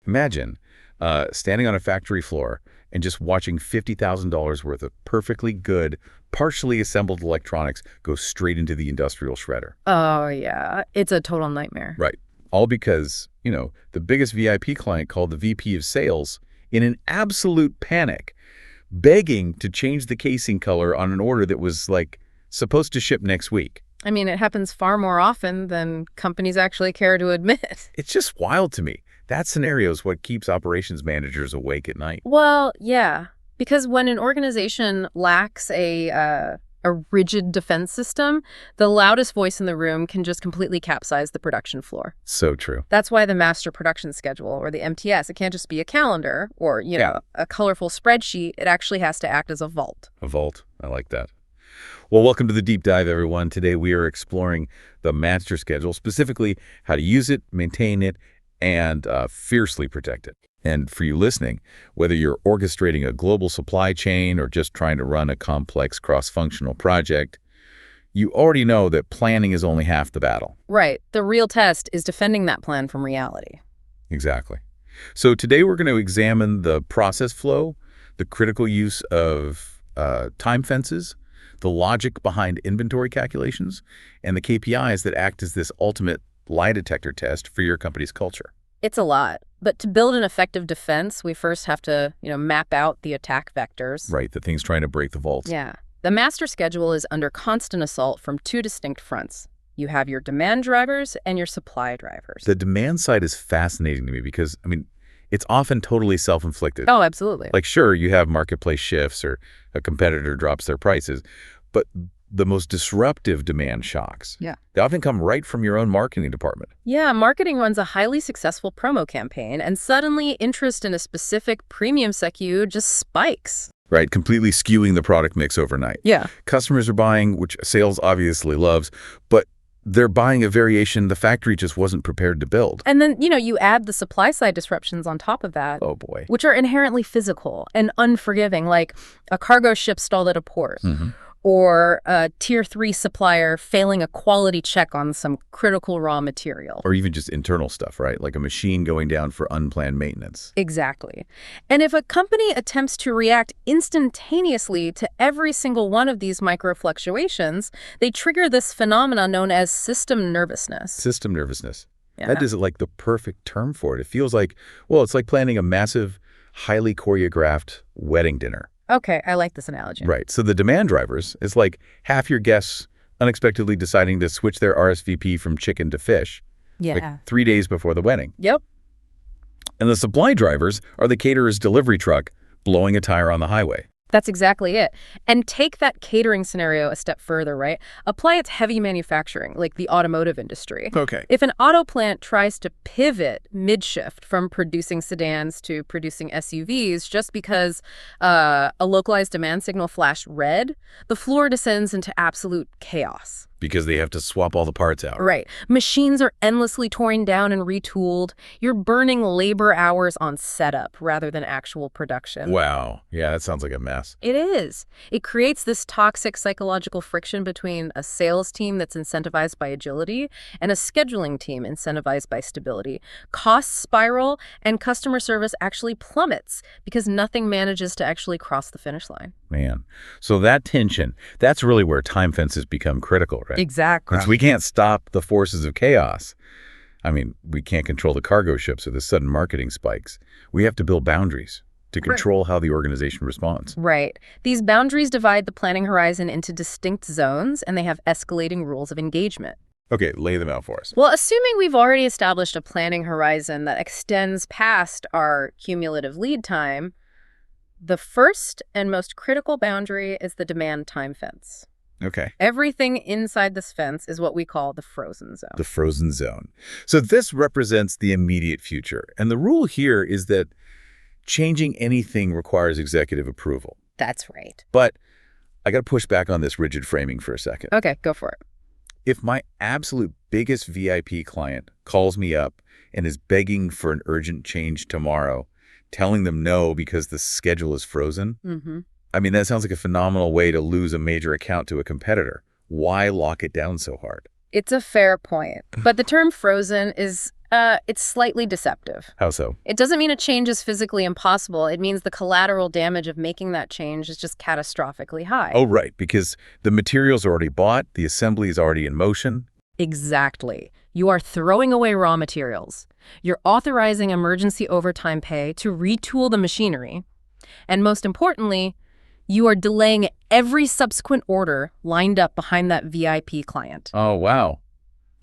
Imagine standing on a factory floor and just watching $50,000 worth of perfectly good, partially assembled electronics go straight into the industrial shredder. Oh, yeah. It's a total nightmare. Right. All because, the biggest VIP client called the VP of sales in an absolute panic, begging to change the casing color on an order that was, supposed to ship next week. I mean, it happens far more often than companies actually care to admit. It's just wild to me. That scenario is what keeps operations managers awake at night. Well, yeah, because when an organization lacks a rigid defense system, the loudest voice in the room can just completely capsize the production floor. So true. That's why the master production schedule, or the MTS, it can't just be a calendar or, a colorful spreadsheet. It actually has to act as a vault. A vault. I like that. Well, welcome to the Deep Dive, everyone. Today we are exploring the master schedule, specifically how to use it, maintain it, and fiercely protect it. And for you listening, whether you're orchestrating a global supply chain or just trying to run a complex cross-functional project, you already know that planning is only half the battle. Right. The real test is defending that plan from reality. Exactly. So today we're going to examine the process flow, the critical use of time fences, the logic behind inventory calculations, and the KPIs that act as this ultimate lie detector test for your company's culture. It's a lot. But to build an effective defense, we first have to, map out the attack vectors. Right, the things trying to break the vault. Yeah. The master schedule is under constant assault from two distinct fronts. You have your demand drivers and your supply drivers. The demand side is fascinating to me because, it's often totally self-inflicted. Oh, absolutely. Sure, you have marketplace shifts or a competitor drops their prices, but the most disruptive demand shocks, they often come right from your own marketing department. Yeah, marketing runs a highly successful promo campaign, and suddenly interest in a specific premium SKU just spikes. Right, completely skewing the product mix overnight. Yeah. Customers are buying, which sales obviously loves, but they're buying a variation the factory just wasn't prepared to build. And then, you add the supply side disruptions on top of that. Oh, boy. Which are inherently physical and unforgiving, like a cargo ship stalled at a port. Mm-hmm. Or a Tier 3 supplier failing a quality check on some critical raw material. Or even just internal stuff, right? Like a machine going down for unplanned maintenance. Exactly. And if a company attempts to react instantaneously to every single one of these micro fluctuations, they trigger this phenomenon known as system nervousness. System nervousness. Yeah. That is the perfect term for it. It feels it's like planning a massive, highly choreographed wedding dinner. Okay, I like this analogy. Right. So the demand drivers is like half your guests unexpectedly deciding to switch their RSVP from chicken to fish. Yeah. 3 days before the wedding. Yep. And the supply drivers are the caterer's delivery truck blowing a tire on the highway. That's exactly it. And take that catering scenario a step further, right? Apply it to heavy manufacturing, like the automotive industry. Okay. If an auto plant tries to pivot mid-shift from producing sedans to producing SUVs just because a localized demand signal flashed red, the floor descends into absolute chaos. Because they have to swap all the parts out. Right. Machines are endlessly torn down and retooled. You're burning labor hours on setup rather than actual production. Wow. Yeah, that sounds like a mess. It is. It creates this toxic psychological friction between a sales team that's incentivized by agility and a scheduling team incentivized by stability. Costs spiral and customer service actually plummets because nothing manages to actually cross the finish line. Man. So that tension, that's really where time fences become critical, right? Exactly. Since we can't stop the forces of chaos. We can't control the cargo ships or the sudden marketing spikes. We have to build boundaries to control how the organization responds. Right. These boundaries divide the planning horizon into distinct zones, and they have escalating rules of engagement. Okay, lay them out for us. Well, assuming we've already established a planning horizon that extends past our cumulative lead time, the first and most critical boundary is the demand time fence. Okay. Everything inside this fence is what we call the frozen zone. The frozen zone. So this represents the immediate future. And the rule here is that changing anything requires executive approval. That's right. But I got to push back on this rigid framing for a second. Okay, go for it. If my absolute biggest VIP client calls me up and is begging for an urgent change tomorrow, telling them no because the schedule is frozen, that sounds like a phenomenal way to lose a major account to a competitor. Why lock it down so hard? It's a fair point. But the term frozen is It's slightly deceptive. How so? It doesn't mean a change is physically impossible. It means the collateral damage of making that change is just catastrophically high. Oh, right, because the material's already bought, the assembly is already in motion. Exactly. You are throwing away raw materials. You're authorizing emergency overtime pay to retool the machinery. And most importantly, you are delaying every subsequent order lined up behind that VIP client. Oh, wow.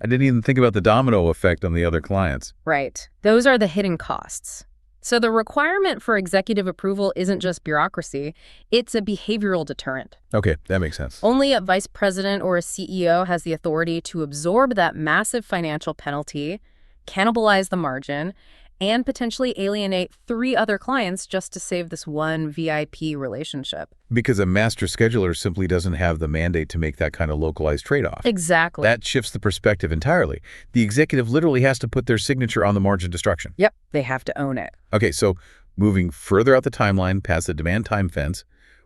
I didn't even think about the domino effect on the other clients. Right. Those are the hidden costs. So the requirement for executive approval isn't just bureaucracy, it's a behavioral deterrent. Okay, that makes sense. Only a vice president or a CEO has the authority to absorb that massive financial penalty, cannibalize the margin, and potentially alienate 3 other clients just to save this one VIP relationship. Because a master scheduler simply doesn't have the mandate to make that kind of localized trade-off. Exactly. That shifts the perspective entirely. The executive literally has to put their signature on the margin destruction. Yep, they have to own it. Okay, so moving further out the timeline past the demand time fence,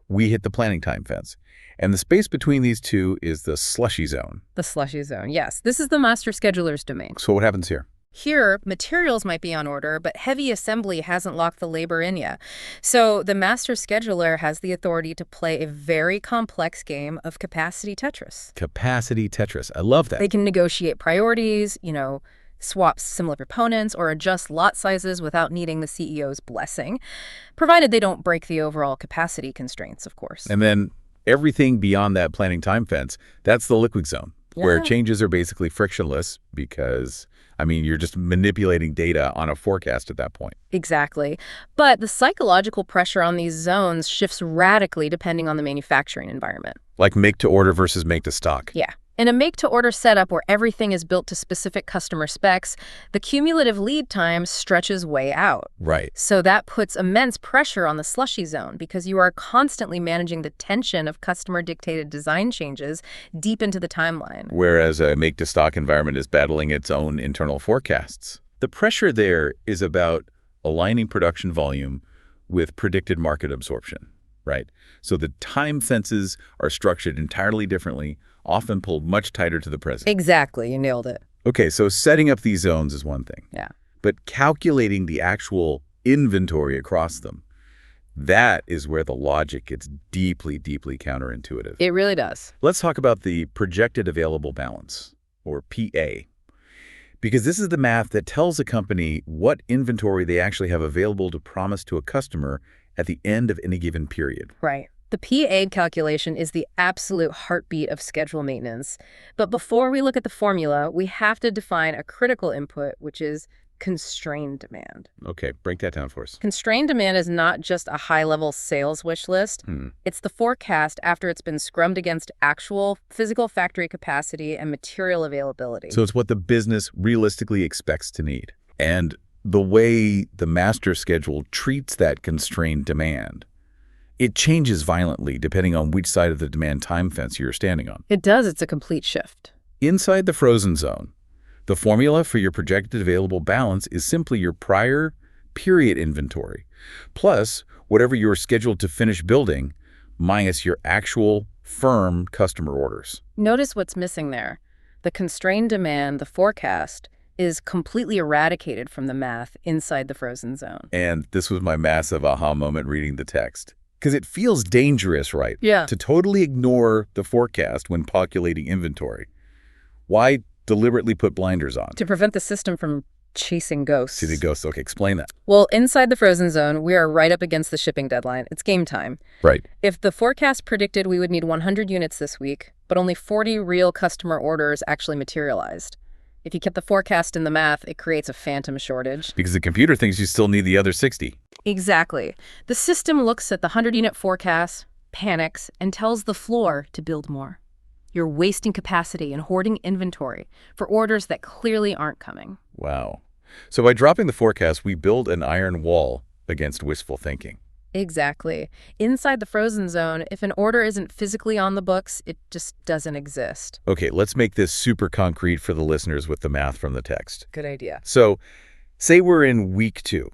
we hit the planning time fence. And the space between these two is the slushy zone. The slushy zone, yes. This is the master scheduler's domain. So what happens here? Here, materials might be on order, but heavy assembly hasn't locked the labor in yet. So the master scheduler has the authority to play a very complex game of capacity Tetris. Capacity Tetris. I love that. They can negotiate priorities, swap similar components, or adjust lot sizes without needing the CEO's blessing, provided they don't break the overall capacity constraints, of course. And then everything beyond that planning time fence, that's the liquid zone, where changes are basically frictionless because, you're just manipulating data on a forecast at that point. Exactly. But the psychological pressure on these zones shifts radically depending on the manufacturing environment. Like make to order versus make to stock. Yeah. In a make-to-order setup where everything is built to specific customer specs, the cumulative lead time stretches way out. Right. So that puts immense pressure on the slushy zone because you are constantly managing the tension of customer-dictated design changes deep into the timeline. Whereas a make-to-stock environment is battling its own internal forecasts. The pressure there is about aligning production volume with predicted market absorption, right? So the time fences are structured entirely differently, often pulled much tighter to the present. Exactly. You nailed it. Okay, so setting up these zones is one thing. Yeah. But calculating the actual inventory across them, that is where the logic gets deeply, deeply counterintuitive. It really does. Let's talk about the projected available balance, or PA. Because this is the math that tells a company what inventory they actually have available to promise to a customer at the end of any given period. Right. The PA calculation is the absolute heartbeat of schedule maintenance. But before we look at the formula, we have to define a critical input, which is constrained demand. Okay, break that down for us. Constrained demand is not just a high-level sales wish list. It's the forecast after it's been scrummed against actual physical factory capacity and material availability. So it's what the business realistically expects to need. And the way the master schedule treats that constrained demand, it changes violently depending on which side of the demand time fence you're standing on. It does. It's a complete shift. Inside the frozen zone, the formula for your projected available balance is simply your prior period inventory, plus whatever you're scheduled to finish building, minus your actual firm customer orders. Notice what's missing there. The constrained demand, the forecast, is completely eradicated from the math inside the frozen zone. And this was my massive aha moment reading the text. Because it feels dangerous, right? Yeah. To totally ignore the forecast when calculating inventory. Why deliberately put blinders on? To prevent the system from chasing ghosts. See the ghosts. Okay, explain that. Well, inside the frozen zone, we are right up against the shipping deadline. It's game time. Right. If the forecast predicted we would need 100 units this week, but only 40 real customer orders actually materialized. If you kept the forecast in the math, it creates a phantom shortage. Because the computer thinks you still need the other 60. Exactly. The system looks at the 100-unit forecast, panics, and tells the floor to build more. You're wasting capacity and hoarding inventory for orders that clearly aren't coming. Wow. So by dropping the forecast, we build an iron wall against wishful thinking. Exactly. Inside the frozen zone, if an order isn't physically on the books, it just doesn't exist. Okay, let's make this super concrete for the listeners with the math from the text. Good idea. So say we're in week 2.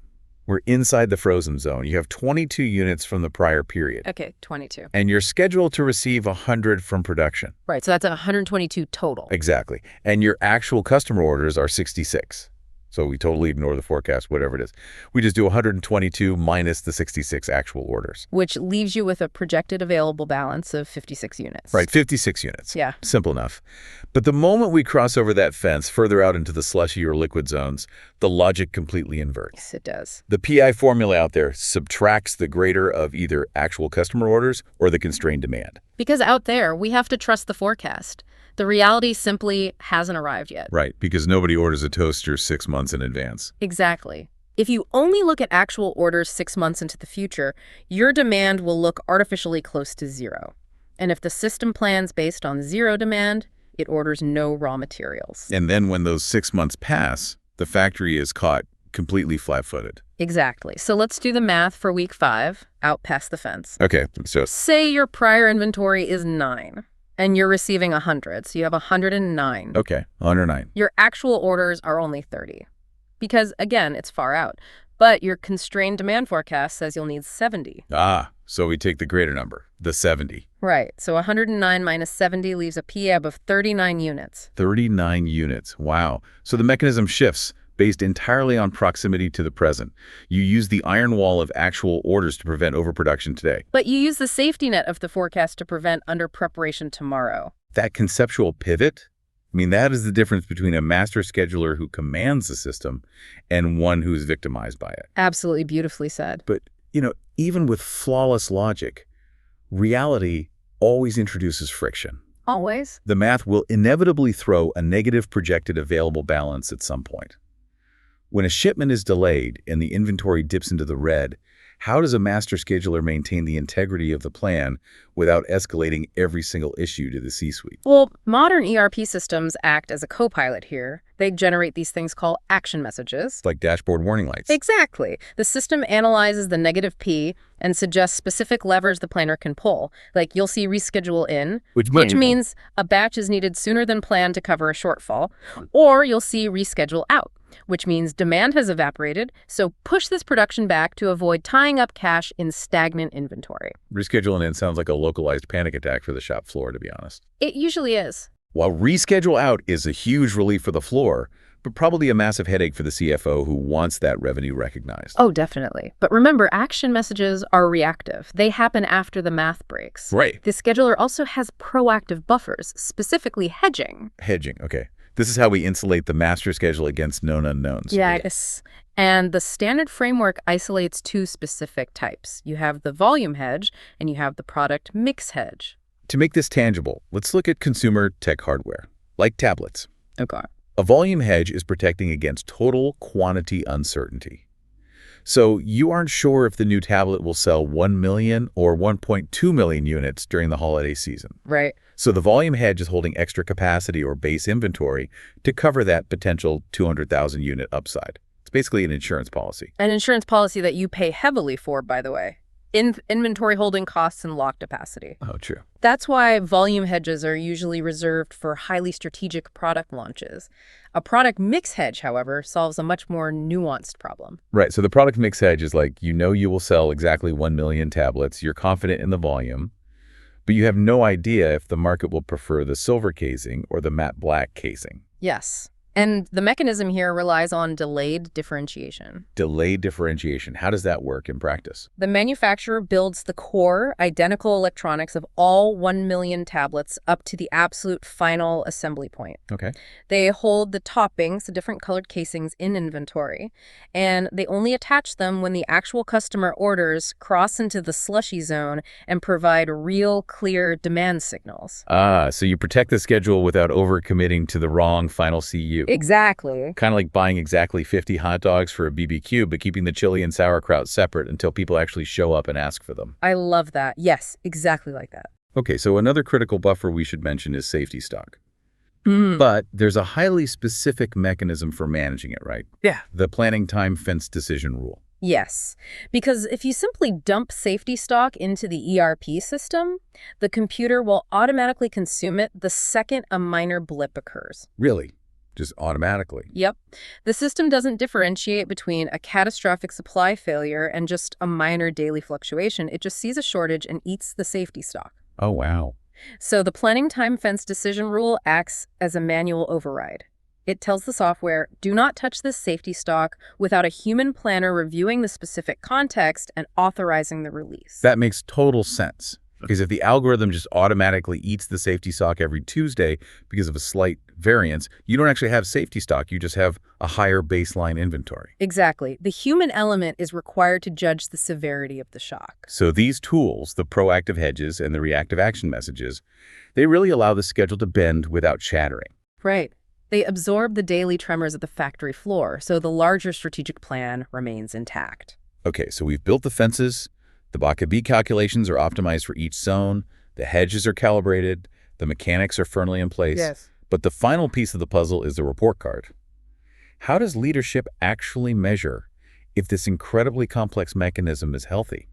We're inside the frozen zone. You have 22 units from the prior period. Okay, 22. And you're scheduled to receive 100 from production. Right, so that's 122 total. Exactly. And your actual customer orders are 66. So we totally ignore the forecast, whatever it is. We just do 122 minus the 66 actual orders. Which leaves you with a projected available balance of 56 units. Right, 56 units. Yeah. Simple enough. But the moment we cross over that fence further out into the slushy or liquid zones, the logic completely inverts. Yes, it does. The PI formula out there subtracts the greater of either actual customer orders or the constrained demand. Because out there, we have to trust the forecast. The reality simply hasn't arrived yet. Right, because nobody orders a toaster 6 months in advance. Exactly. If you only look at actual orders 6 months into the future, your demand will look artificially close to zero. And if the system plans based on zero demand, it orders no raw materials. And then when those 6 months pass, the factory is caught completely flat-footed. Exactly. So let's do the math for week 5, out past the fence. Okay, so Say your prior inventory is 9, and you're receiving 100, so you have 109. okay, 109. Your actual orders are only 30. Because, again, it's far out. But your constrained demand forecast says you'll need 70. So we take the greater number, the 70. Right. So 109 minus 70 leaves a PEB of 39 units. 39 units. Wow. So the mechanism shifts based entirely on proximity to the present. You use the iron wall of actual orders to prevent overproduction today. But you use the safety net of the forecast to prevent under preparation tomorrow. That conceptual pivot, I mean, that is the difference between a master scheduler who commands the system and one who is victimized by it. Absolutely beautifully said. But, even with flawless logic, reality always introduces friction. Always. The math will inevitably throw a negative projected available balance at some point. When a shipment is delayed and the inventory dips into the red, how does a master scheduler maintain the integrity of the plan without escalating every single issue to the C-suite? Well, modern ERP systems act as a co-pilot here. They generate these things called action messages. Like dashboard warning lights. Exactly. The system analyzes the negative P and suggests specific levers the planner can pull. Like you'll see reschedule in, which means a batch is needed sooner than planned to cover a shortfall. Or you'll see reschedule out, which means demand has evaporated, so push this production back to avoid tying up cash in stagnant inventory. Rescheduling in sounds like a localized panic attack for the shop floor, to be honest. It usually is. While reschedule out is a huge relief for the floor, but probably a massive headache for the CFO who wants that revenue recognized. Oh, definitely. But remember, action messages are reactive. They happen after the math breaks. Right. The scheduler also has proactive buffers, specifically hedging. Hedging, okay. This is how we insulate the master schedule against known unknowns. Yes. And the standard framework isolates two specific types. You have the volume hedge and you have the product mix hedge. To make this tangible, let's look at consumer tech hardware, like tablets. Okay. A volume hedge is protecting against total quantity uncertainty. So you aren't sure if the new tablet will sell 1 million or 1.2 million units during the holiday season. Right. So the volume hedge is holding extra capacity or base inventory to cover that potential 200,000 unit upside. It's basically an insurance policy. An insurance policy that you pay heavily for, by the way. Inventory holding costs and lock capacity. Oh, true. That's why volume hedges are usually reserved for highly strategic product launches. A product mix hedge, however, solves a much more nuanced problem. Right. So the product mix hedge is like, you will sell exactly 1 million tablets. You're confident in the volume, but you have no idea if the market will prefer the silver casing or the matte black casing. Yes. And the mechanism here relies on delayed differentiation. Delayed differentiation. How does that work in practice? The manufacturer builds the core, identical electronics of all 1 million tablets up to the absolute final assembly point. Okay. They hold the toppings, the different colored casings, in inventory, and they only attach them when the actual customer orders cross into the slushy zone and provide real, clear demand signals. So you protect the schedule without overcommitting to the wrong final CU. Exactly. Kind of like buying exactly 50 hot dogs for a BBQ, but keeping the chili and sauerkraut separate until people actually show up and ask for them. I love that. Yes, exactly like that. Okay, so another critical buffer we should mention is safety stock. But there's a highly specific mechanism for managing it, right? Yeah. The planning time fence decision rule. Yes, because if you simply dump safety stock into the ERP system, the computer will automatically consume it the second a minor blip occurs. Really? Just automatically? Yep. The system doesn't differentiate between a catastrophic supply failure and just a minor daily fluctuation. It just sees a shortage and eats the safety stock. Oh, wow. So the planning time fence decision rule acts as a manual override. It tells the software, do not touch this safety stock without a human planner reviewing the specific context and authorizing the release. That makes total sense. Because if the algorithm just automatically eats the safety stock every Tuesday because of a slight variance, you don't actually have safety stock. You just have a higher baseline inventory. Exactly. The human element is required to judge the severity of the shock. So these tools, the proactive hedges and the reactive action messages, they really allow the schedule to bend without shattering. Right. They absorb the daily tremors at the factory floor, so the larger strategic plan remains intact. Okay, so we've built the fences. The Baca B calculations are optimized for each zone. The hedges are calibrated. The mechanics are firmly in place. Yes. But the final piece of the puzzle is the report card. How does leadership actually measure if this incredibly complex mechanism is healthy?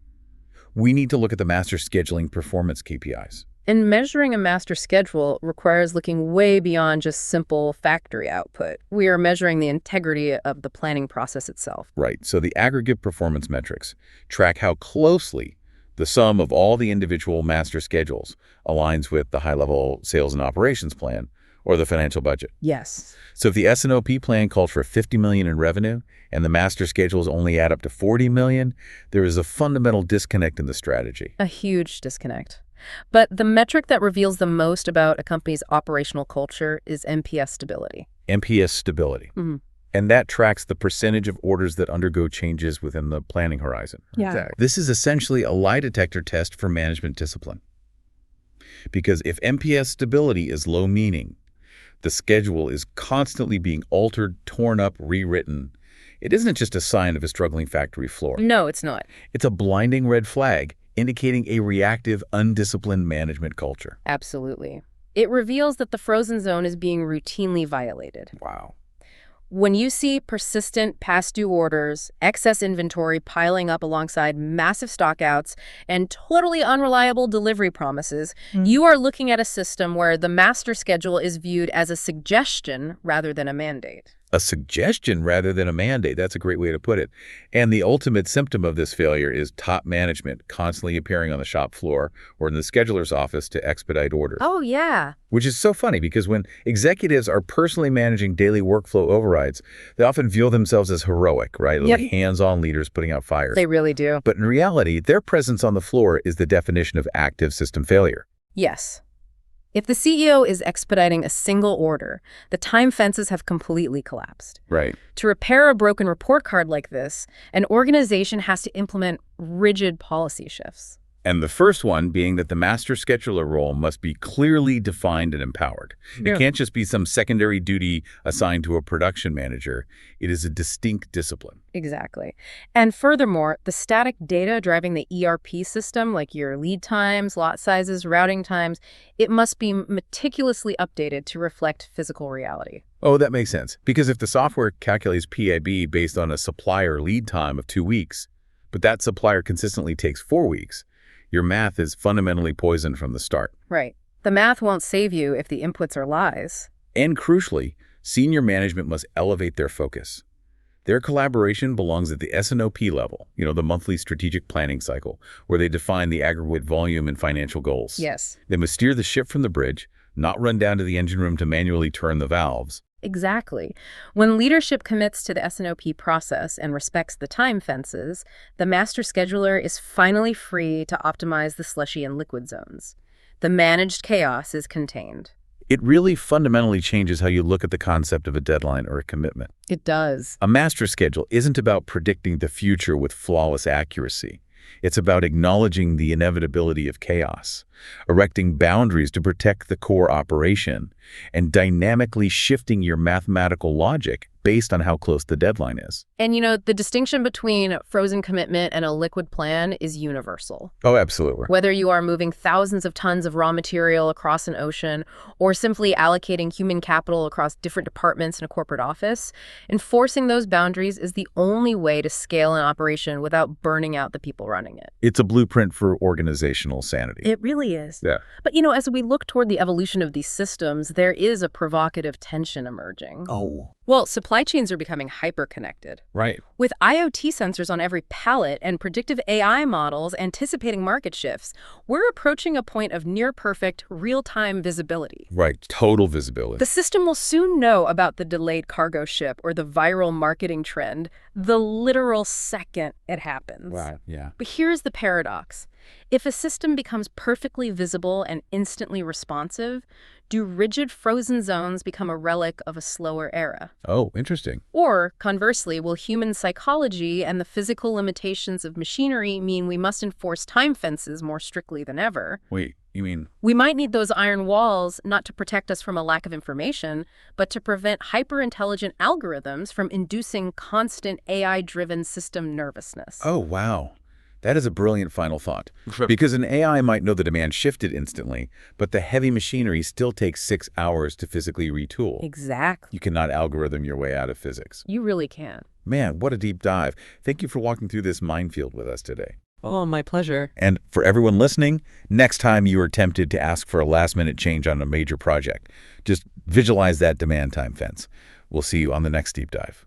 We need to look at the master scheduling performance KPIs. And measuring a master schedule requires looking way beyond just simple factory output. We are measuring the integrity of the planning process itself. Right, so the aggregate performance metrics track how closely the sum of all the individual master schedules aligns with the high-level sales and operations plan or the financial budget. Yes. So if the S&OP plan called for $50 million in revenue and the master schedules only add up to $40 million, there is a fundamental disconnect in the strategy. A huge disconnect. But the metric that reveals the most about a company's operational culture is MPS stability. MPS stability. Mm-hmm. And that tracks the percentage of orders that undergo changes within the planning horizon. Yeah. Exactly. This is essentially a lie detector test for management discipline. Because if MPS stability is low meaning, the schedule is constantly being altered, torn up, rewritten, it isn't just a sign of a struggling factory floor. No, it's not. It's a blinding red flag indicating a reactive, undisciplined management culture. Absolutely. It reveals that the frozen zone is being routinely violated. Wow. When you see persistent past due orders, excess inventory piling up alongside massive stockouts, and totally unreliable delivery promises, you are looking at a system where the master schedule is viewed as a suggestion rather than a mandate. A suggestion rather than a mandate. That's a great way to put it. And the ultimate symptom of this failure is top management constantly appearing on the shop floor or in the scheduler's office to expedite orders. Oh, yeah. Which is so funny because when executives are personally managing daily workflow overrides, they often view themselves as heroic, right? Yep. Like hands-on leaders putting out fires. They really do. But in reality, their presence on the floor is the definition of active system failure. Yes. If the CEO is expediting a single order, the time fences have completely collapsed. Right. To repair a broken report card like this, an organization has to implement rigid policy shifts. And the first one being that the master scheduler role must be clearly defined and empowered. Yeah. It can't just be some secondary duty assigned to a production manager. It is a distinct discipline. Exactly. And furthermore, the static data driving the ERP system, like your lead times, lot sizes, routing times, it must be meticulously updated to reflect physical reality. Oh, that makes sense. Because if the software calculates PIB based on a supplier lead time of 2 weeks, but that supplier consistently takes 4 weeks, your math is fundamentally poisoned from the start. Right. The math won't save you if the inputs are lies. And crucially, senior management must elevate their focus. Their collaboration belongs at the S&OP level, the monthly strategic planning cycle, where they define the aggregate volume and financial goals. Yes. They must steer the ship from the bridge, not run down to the engine room to manually turn the valves. Exactly. When leadership commits to the S&OP process and respects the time fences, the master scheduler is finally free to optimize the slushy and liquid zones. The managed chaos is contained. It really fundamentally changes how you look at the concept of a deadline or a commitment. It does. A master schedule isn't about predicting the future with flawless accuracy. It's about acknowledging the inevitability of chaos, erecting boundaries to protect the core operation, and dynamically shifting your mathematical logic based on how close the deadline is. And the distinction between frozen commitment and a liquid plan is universal. Oh, absolutely. Whether you are moving thousands of tons of raw material across an ocean or simply allocating human capital across different departments in a corporate office, enforcing those boundaries is the only way to scale an operation without burning out the people running it. It's a blueprint for organizational sanity. It really is. Yeah. But as we look toward the evolution of these systems, there is a provocative tension emerging. Oh, Well, supply chains are becoming hyper-connected. right. With IoT sensors on every pallet and predictive AI models anticipating market shifts, we're approaching a point of near-perfect, real-time visibility. Right. Total visibility. The system will soon know about the delayed cargo ship or the viral marketing trend the literal second it happens. Right. Yeah. But here's the paradox. If a system becomes perfectly visible and instantly responsive, do rigid frozen zones become a relic of a slower era? Oh, interesting. Or, conversely, will human psychology and the physical limitations of machinery mean we must enforce time fences more strictly than ever? Wait, you mean? We might need those iron walls not to protect us from a lack of information, but to prevent hyper-intelligent algorithms from inducing constant AI-driven system nervousness. Oh, wow. That is a brilliant final thought. Sure. Because an AI might know the demand shifted instantly, but the heavy machinery still takes 6 hours to physically retool. Exactly. You cannot algorithm your way out of physics. You really can. Man, what a deep dive. Thank you for walking through this minefield with us today. Oh, my pleasure. And for everyone listening, next time you are tempted to ask for a last-minute change on a major project, just visualize that demand time fence. We'll see you on the next deep dive.